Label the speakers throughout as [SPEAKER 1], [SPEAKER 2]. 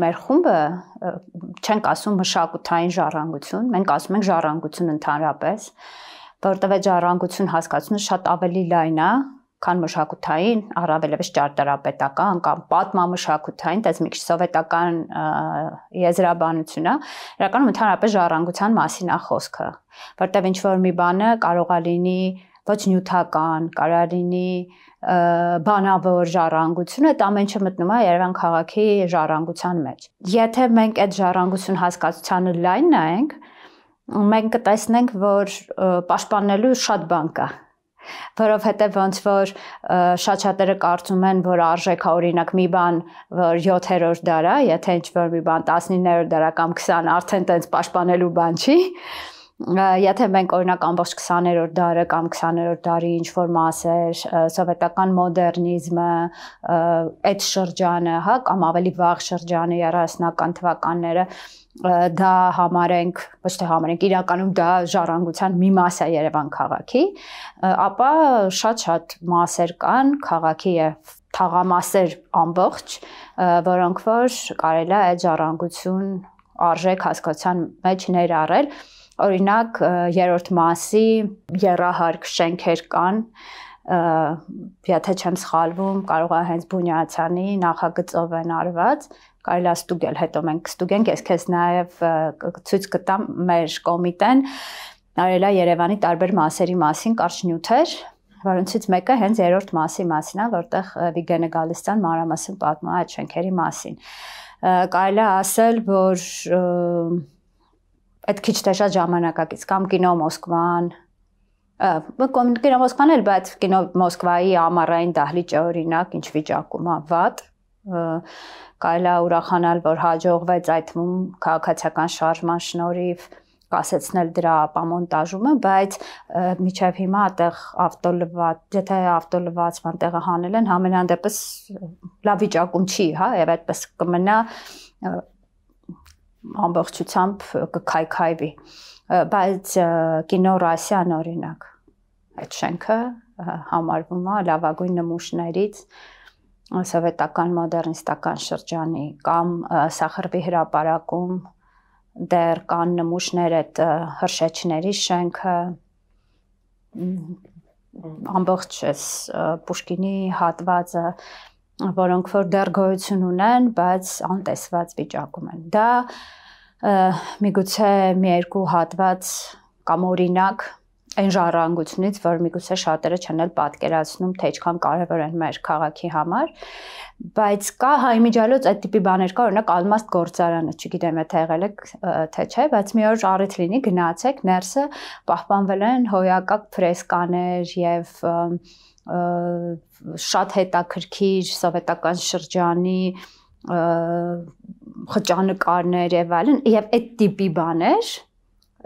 [SPEAKER 1] մեր խումբը չենք ասում մշակութային ժառանգություն, մենք ասում ենք ժառանգություն ընդհանրապես, որտեղ այդ ժառանգություն հասկացությունը շատ ավելի լայն է, քան մշակութային, առավելևս ճարտարապետական կամ պատմամշակութային, դες մի քիչ սովետական եզրաբանություն է, իրականում ընդհանրապես ժառանգության մասին է խոսքը, որտեղ ինչ որ մի բանը կարող է լինի ոչ նյութական, կարող է լինի բանավոր ժառանգություն, այդ ամենը մտնում է Երևան քաղաքի ժառանգության մեջ։ Եթե մենք այդ ժառանգություն հասկացությանը լայն նայենք, մենք կտեսնենք, որ պաշտպանելու շատ բան կա, որովհետև ոնց որ շատ-շատերը կարծում են, որ արժեք է օրինակ մի բան, որ 7-րդ դար է, եթե ինչ-որ մի բան 19-րդ դար կամ 20 արդեն տենց պաշտպանելու բան չի, եթե մենք օրինակ ամբողջ 20-րդ դարը կամ 20-րդ դարի ինչ-որ մասեր, սովետական մոդեռնիզմը, այդ շրջանը, հա, կամ ավելի վաղ շրջանը 30-ական թվականները դա համարենք, ոչ թե համարենք, իրականում դա ժառանգության մի մաս է Երևան քաղաքի, ապա շատ-շատ մասեր կան քաղաքի եւ թաղամասեր ամբողջ, որոնք որ կարելի է այդ ժառանգություն արժեք հասկացության մեջ ներառել, օրինակ երրորդ մասի եռահարկ շենքեր կան, եթե չեմ սխալվում, կարող է հենց Բունյացյանի նախագծով են արված, կարելի է ստուգել, հետո մենք կստուգենք, ես քեզ նաև ցույց կտամ մեր կոմիտեն արել է Երևանի տարբեր մասերի մասին կարճ նյութեր, որոնցից մեկը հենց երրորդ մասի մասին է, որտեղ Վիգենը Գալստյան մանրամասն պատմում է այդ շենքերի մասին։ Կարելի է ասել, որ այդ քիչ թե շատ ժամանակակից կամ կինո Մոսկվան, կինո Մոսկվան էլ, բայց կինո Մոսկվայի ամառային դահլիճը օրինակ ինչ վիճակում է, վատ, կարելի է ուրախանալ, որ հաջողվեց այդ թվում քաղաքացիական շարժման շնորհիվ կասեցնել դրա ապամոնտաժումը, բայց մինչև հիմա այդտեղ եթե ավտոլվացման տեղը հանել են, համենայն դեպս լավ վիճակում չի, հա, եւ այդպես կմնա ամբողջությամբ կքայքայվի, բայց կինո Ռասիան օրինակ այդ շենքը համարվում է լավագույն նմուշներից սովետական մոդեռնիստական շրջանի կամ Սախարվի հրապարակում դեռ կան նմուշներ այդ հրշեջների շենքը ամբողջ Պուշկինի հատվածը, որոնք որ դեռ գոյություն ունեն, բայց անտեսված վիճակում են։ Դա միգուցե մի երկու հատված կամ օրինակ այն ժառանգությունից, որ միգուցե շատերը չեն էլ պատկերացնում, թե ինչքան կարևոր են մեր քաղաքի համար, բայց կա հա իմիջիալոց այդ տիպի բաներ կա, օրինակ Ալմաստ գործարանը, չգիտեմ եթե եղել եք թե չէ, բայց մի օր առիթ լինի գնացեք, ներսը պահպանվել են հոյակակ ֆրեսկաներ եւ շատ հետաքրքիր սովետական շրջանի խճանկարներ եւ այլն, եւ այդ տիպի բաներ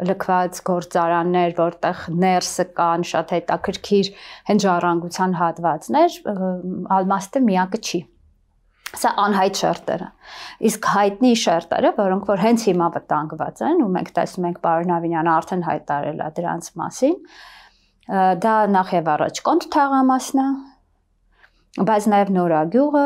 [SPEAKER 1] լքված գործարաններ, որտեղ ներսը կան շատ հետաքրքիր հենց ժառանգության հատվածներ, Ալմաստը միակը չի։ Սա անհայտ շերտերը։ Իսկ հայտնի շերտերը, որոնք որ հենց հիմա վտանգված են, ու մենք տեսնում ենք պարոն Ավինյանը արդեն հայտարարել է դրանց մասին, դա նախ եւ առաջ Կոնտ թաղամասն է, բայց նաեւ Նորագյուղը,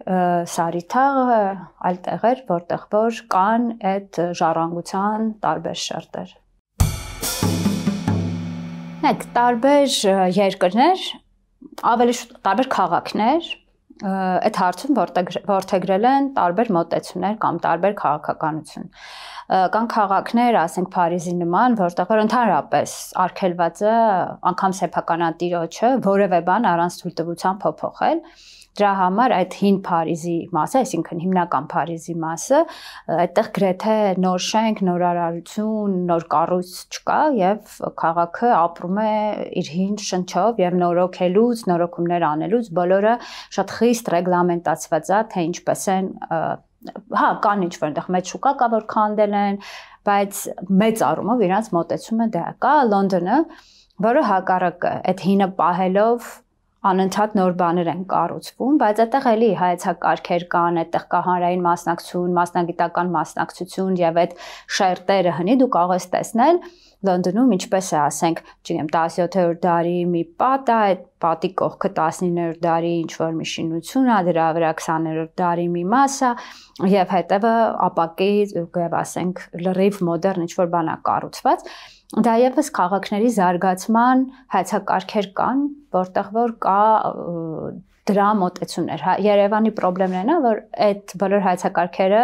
[SPEAKER 1] Սարիթաղը, այլ տեղեր, որտեղ որ կան այդ ժառանգության տարբեր շերտեր։ Մեկ տարբեր երկրներ, ավելի շուտ տարբեր քաղաքներ այդ հարցում որդեգրել են տարբեր մոտեցումներ կամ տարբեր քաղաքականություն։ Կան քաղաքներ, ասենք Փարիզի նման, որտեղ որ ընդհանրապես արգելված է անգամ սեփականատիրոջը որևէ բան առանց թույլտվության փոփոխել։ Դրա համար այդ հին Փարիզի մասը, այսինքն հիմնական Փարիզի մասը, այդտեղ գրեթե նոր շենք, նոր արարություն, նոր կառույց չկա եւ քաղաքը ապրում է իր հին շնչով եւ նորոգելուց, նորոգումներ անելուց բոլորը շատ խիստ ռեգլամենտացված է, թե ինչպես են, հա, կան ինչ-որ այնտեղ մեծ շուկա կա, որ քանդել են, բայց մեծ առումով իրանց մոտեցումը դա է։ Կա Լոնդոնը, որը հակառակը այդ հինը պահելով անընդհատ նոր բաներ են կառուցվում, բայց այդտեղ էլի հայեցակարգեր կան, այդտեղ կա հանրային մասնակցություն, մասնագիտական մասնակցություն եւ այդ շերտերը հնի դու կարող ես տեսնել Լոնդոնում ինչպես է, ասենք, չգիտեմ, 17-րդ դարի մի պատ է, այդ պատի կողքը 19-րդ դարի ինչ-որ մի շինություն է, դրա վրա 20-րդ դարի մի մաս է եւ հետեւը ապակի եւ ասենք լրիվ մոդեռն ինչ-որ բան է կառուցված։ Դա եւս քաղաքների զարգացման հայեցակարգեր կան, որտեղ որ կա դրա մոտեցումներ։ Երևանի խնդիրն է, որ այդ բոլոր հայեցակարգերը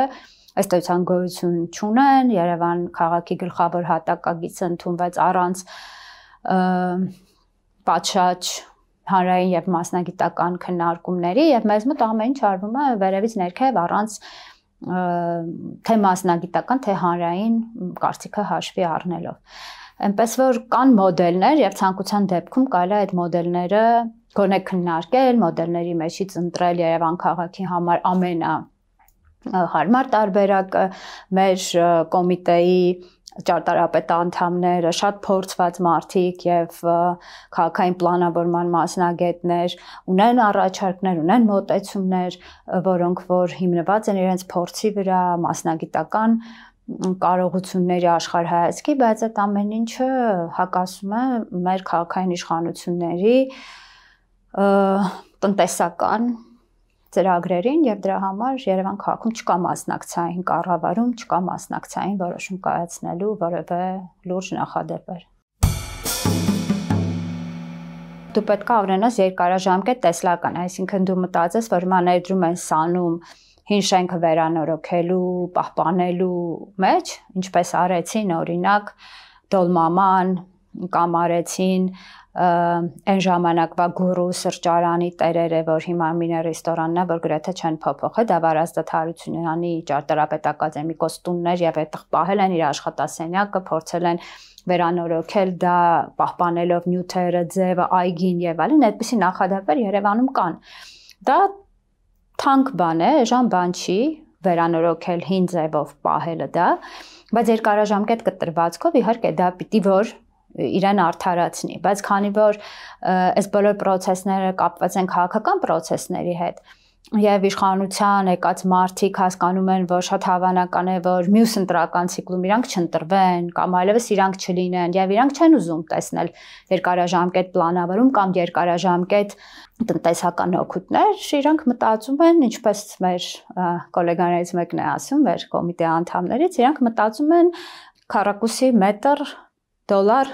[SPEAKER 1] ըստ էության գոյություն չունեն, Երևան քաղաքի գլխավոր հատակագիծը ընդունվեց առանց պատշաճ հանրային եւ մասնագիտական քննարկումների եւ մեզ մոտ ամեն ինչ արվում է վերևից ներքև առանց թե մասնագիտական, թե հանրային կարծիքը հաշվի առնելով։ Այնպես որ կան մոդելներ եւ ցանկության դեպքում կարելի է այդ մոդելները գոնե քննարկել, մոդելների մեջից ընտրել Երևան քաղաքի համար ամենահարմար տարբերակը, մեր կոմիտեի ճարտարապետ անդամները, շատ փորձված մարդիկ եւ քաղաքային պլանավորման մասնագետներ ունեն առաջարկներ, ունեն մոտեցումներ, որոնք որ հիմնված են իրենց փորձի վրա, մասնագիտական կարողությունների աշխարհայացքի, բայց այդ ամեն ինչը հակասում է մեր քաղաքային իշխանությունների տնտեսական ծրագրերին եւ դրա համար Երևան քաղաքում չկա մասնակցային կառավարում, չկա մասնակցային որոշում կայացնելու որևէ լուրջ նախադեպեր։ Դու պետք է ունենաս երկարաժամկետ տեսլական, այսինքն դու մտածես, որ հիմա ներդրում են սանում հին շենքը վերանորոգելու, պահպանելու մեջ, ինչպես արեցին օրինակ Դոլմաման կամ արեցին այն ժամանակվա գուրու սրճարանի տերերը, որ հիմա մինը ռեստորանն է, որ գրեթե չեն փոփոխել, դա Վարազդատ Հարությունյանի ճարտարապետ ակադեմիկոս տունն էր եւ այդտեղ պահել են իր աշխատասենյակը, փորձել են վերանորոգել դա, պահպանելով նյութերը, ձևը, այգին եւ այլն, այդպիսի նախադեպեր Երևանում կան։ Դա թանկ բան է, էժան բան չի վերանորոգել հին ձևով պահելը դա, բայց երկարաժամկետ կտրվածքով իհարկե դա պիտի որ իրեն արդարացնի, բայց քանի որ այս բոլոր process-ները կապված են քաղաքական process-ների հետ եւ իշխանության եկած մարդիկ հասկանում են, որ շատ հավանական է, որ մյուս ընտրական ցիկլում իրանք չընտրվեն կամ այլևս իրանք չլինեն եւ իրանք չեն ուզում տեսնել երկարաժամկետ պլանավորում կամ երկարաժամկետ տնտեսական օգուտներ, իրանք մտածում են, ինչպես մեր գոլեգաներից մեկն է ասում, մեր կոմիտեի անդամներից, իրանք մտածում են քառակուսի մետր դոլար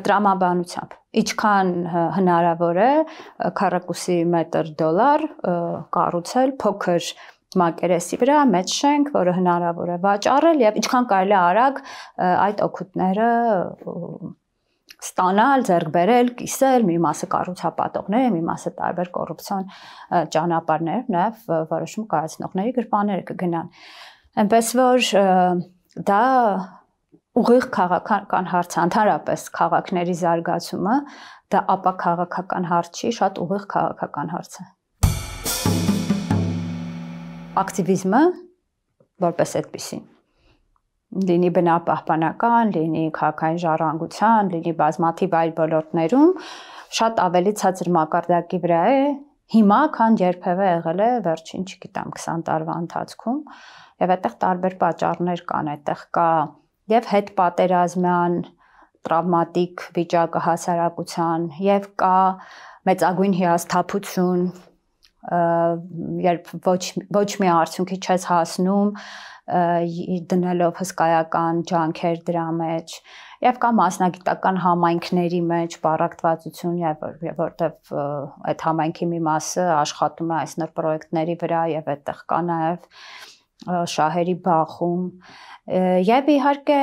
[SPEAKER 1] տրամաբանությամբ, ինչքան հնարավոր է քառակուսի մետր դոլար կառուցել փոքր մակերեսի վրա մեծ շենք, որը հնարավոր է վաճառել եւ ինչքան կարելի է արագ այդ օգուտները ստանալ, ձեռք բերել, կիսել, մի մասը կառուցապատողները, մի մասը տարբեր կոռուպցիոն ճանապարհներով նաեւ որոշում կայացնողների գրպանները կգնան։ Այնպես որ դա ուղիղ քաղաքական հարց, ընդհանրապես քաղաքների զարգացումը, դա ապա քաղաքական հարց չի, շատ ուղիղ քաղաքական հարց է։ Ակտիվիզմը որպես այդպիսին լինի բնապահպանական, լինի քաղաքային ժառանգության, լինի բազմաթիվ այլ ոլորտներում շատ ավելի ցածր մակարդակի վրա է հիմա, քան երբևէ եղել է վերջին, չգիտեմ, 20 տարվա ընթացքում, եւ այդտեղ տարբեր պատճառներ կան, այդտեղ կա եւ հետ պատերազմյան տրավմատիկ վիճակը հասարակության եւ կա մեծագույն հիասթափություն, երբ ոչ մի արդյունքի չես հասնում դնելով հսկայական ջանքեր դրա մեջ եւ կա մասնագիտական համայնքների մեջ պարակտվածություն եւ որտեվ այդ համայնքի մի մասը աշխատում է այս նոր պրոյեկտների վրա եւ այդտեղ կա նաեւ շահերի բախում եւ իհարկե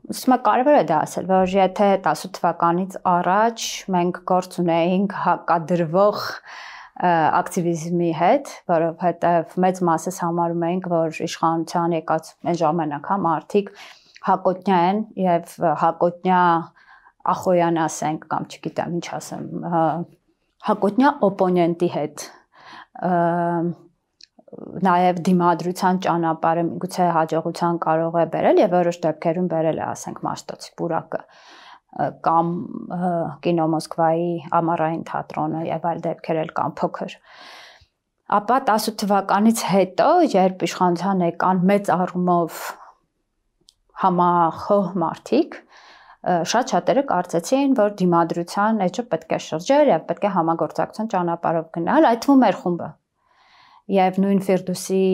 [SPEAKER 1] Ուսմա կարևոր է դա ասել, որ եթե 18 թվականից առաջ մենք գործ ունեինք հակադրվող ակտիվիզմի հետ, որովհետև մեծ մասս համարում էինք, որ իշխանության եկած այն ժամանակ մարդիկ հակոտնյա են եւ հակոտնյա ախոյան ասենք կամ չգիտեմ ինչ ասեմ, հակոտնյա օպոնենտի հետ նաև դիմադրության ճանապարհը միգուցե հաջողության կարող է բերել եւ որոշ դեպքերում բերել է, ասենք, Մաշտոցի պուրակը, կամ կինո Մոսկվայի ամառային թատրոնը եւ այլ դեպքեր էլ կան փոքր։ Ապա 18 թվականից հետո, երբ իշխանության եկան մեծ առումով համախոհ մարդիկ, շատ շատերը կարծեցին, որ դիմադրության էջը պետք է շրջել եւ պետք է համագործակցության ճանապարհով գնալ, այդ թվում էր խումբը։ Եվ նույն Ֆիրդուսի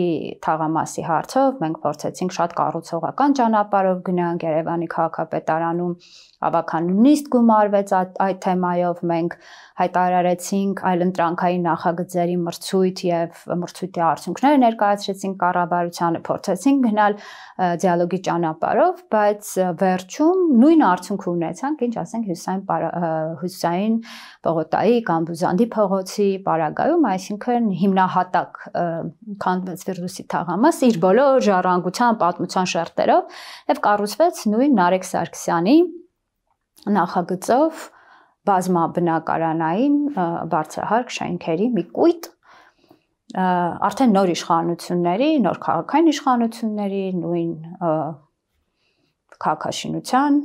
[SPEAKER 1] թաղամասի հարցով մենք փորձեցինք շատ կառուցողական ճանապարհով գնանք Երևանի քաղաքապետարանում, ավական նույնիսկ գումարվեց այդ թեմայով, մենք հայտարարեցինք այլընտրանքային նախագծերի մրցույթ եւ մրցույթի արդյունքները ներկայացրեցինք կառավարությանը, փորձեցինք գնալ դիալոգի ճանապարհով, բայց վերջում նույն արդյունքը ունեցանք, ինչ ասենք Հյուսիսային Պողոտայի կամ Բուզանդի փողոցի պարագայում, այսինքն հիմնահատակ քանդվեց Ֆիրդուսի թաղամասը իր բոլոր ժառանգության պատմության շերտերով եւ կառուցվեց նույն Նարեկ Սարգսյանի նախագծով բազմաբնակարանային բարձրահարկ շենքերի մի կույտ, արդեն նոր իշխանությունների, նոր քաղաքային իշխանությունների, նույն քաղաքաշինության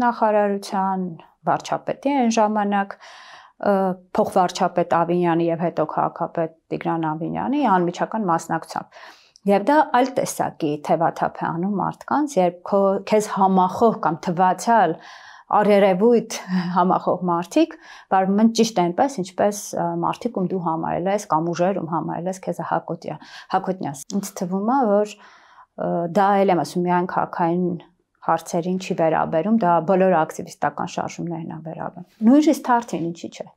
[SPEAKER 1] նախարարության, վարչապետի այն ժամանակ փոխվարչապետ Ավինյանի եւ հետո քաղաքապետ Տիգրան Ավինյանի անմիջական մասնակցությամբ։ Եվ դա այլ տեսակի թևաթափ է անում մարդկանց, երբ քեզ համախոհ կամ թվացյալ արերևույթ համախոհ մարդիկ վարվում են ճիշտ այնպես, ինչպես մարդիկ, ում դու համարել ես կամ ուժեր, ում համարել ես քեզ հակոտնյաս։ Ինձ թվում է, որ դա էլ եմ ասում, միայն քաղաքային հարցերին չի վերաբերում, դա բոլոր ակտիվիստական շարժումներին է վերաբերում։ Նույնիսկ Թարթին ինչի՞ չէ։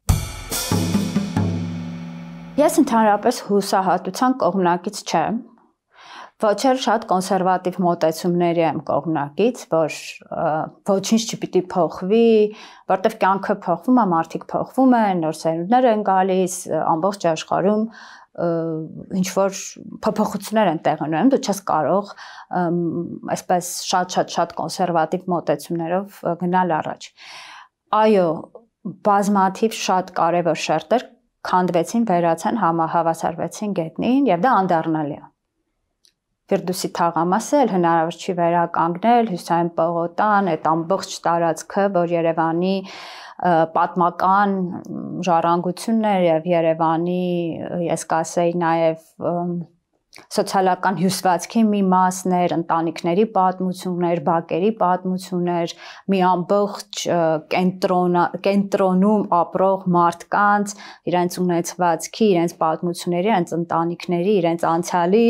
[SPEAKER 1] Ես ընդհանրապես հուսահատության կողմնակից չեմ, ոչ էլ շատ կոնսերվատիվ մոտեցումների եմ կողմնակից, որ ոչինչ չպիտի փոխվի, որտեղ կյանքը փոխվում է, մարդիկ փոխվում են, նոր սերունդներ են գալիս, ամբողջ աշխարհում ինչ որ փոփոխություններ են տեղի ունենում, դու չես կարող այսպես շատ կոնսերվատիվ մոտեցումներով գնալ առաջ։ Այո, բազմաթիվ շատ կարևոր շերտեր քանդվեցին, վերացան, հավասարվեցին գետնին եւ դա անդառնալի է։ Ֆիրդուսի թաղամասը էլ հնարավոր չի վերականգնել, Հյուսիսային Պողոտան, այդ ամբողջ տարածքը, որ Երևանի պատմական ժառանգությունն էր եւ Երևանի, ես կասեի նաեւ սոցիալական հյուսվածքի մի մասն էր, ընտանիքների պատմություններ, բակերի պատմություններ, մի ամբողջ կենտրոնում ապրող մարդկանց, իրենց ունեցվածքի, իրենց պատմությունների, իրենց ընտանիքների, իրենց անցյալի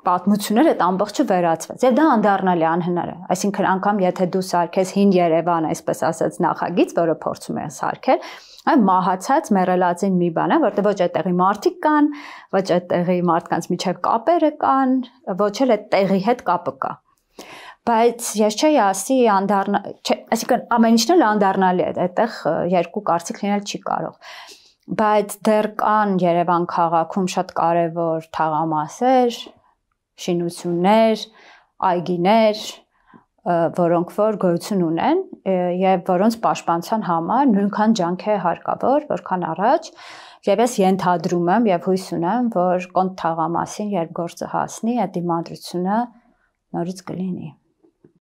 [SPEAKER 1] պատմությունները այդ ամբողջը վերացվեց։ Եվ դա անդառնալի անհնար է։ Այսինքն անգամ եթե դու սարքես հին Երևան, այսպես ասած նախագիծ, որը փորձում է սարքել, այն մահացած մեռելածին մի բան է, որտեղ ոչ այդտեղի մարդիկ կան, ոչ այդտեղի մարդկանց միջև կապերը կան, ոչ էլ այդ տեղի հետ կապը կա։ Բայց ես չէի ասի այսինքն ամեն ինչն էլ անդառնալի է, այդտեղ երկու կարծիք լինել չի կարող։ Բայց դեռ կան Երևան քաղաքում շատ կարևոր թաղամասեր, շինություններ, այգիներ, որոնք որ գոյություն ունեն եւ որոնց պաշտպանության համար նույնքան ջանք է հարկավոր, որքան առաջ, եւ ես ենթադրում եմ եւ հույս ունեմ, որ կոնտ թաղամասին երբ գործը հասնի, այդ դիմադրությունը նորից կլինի։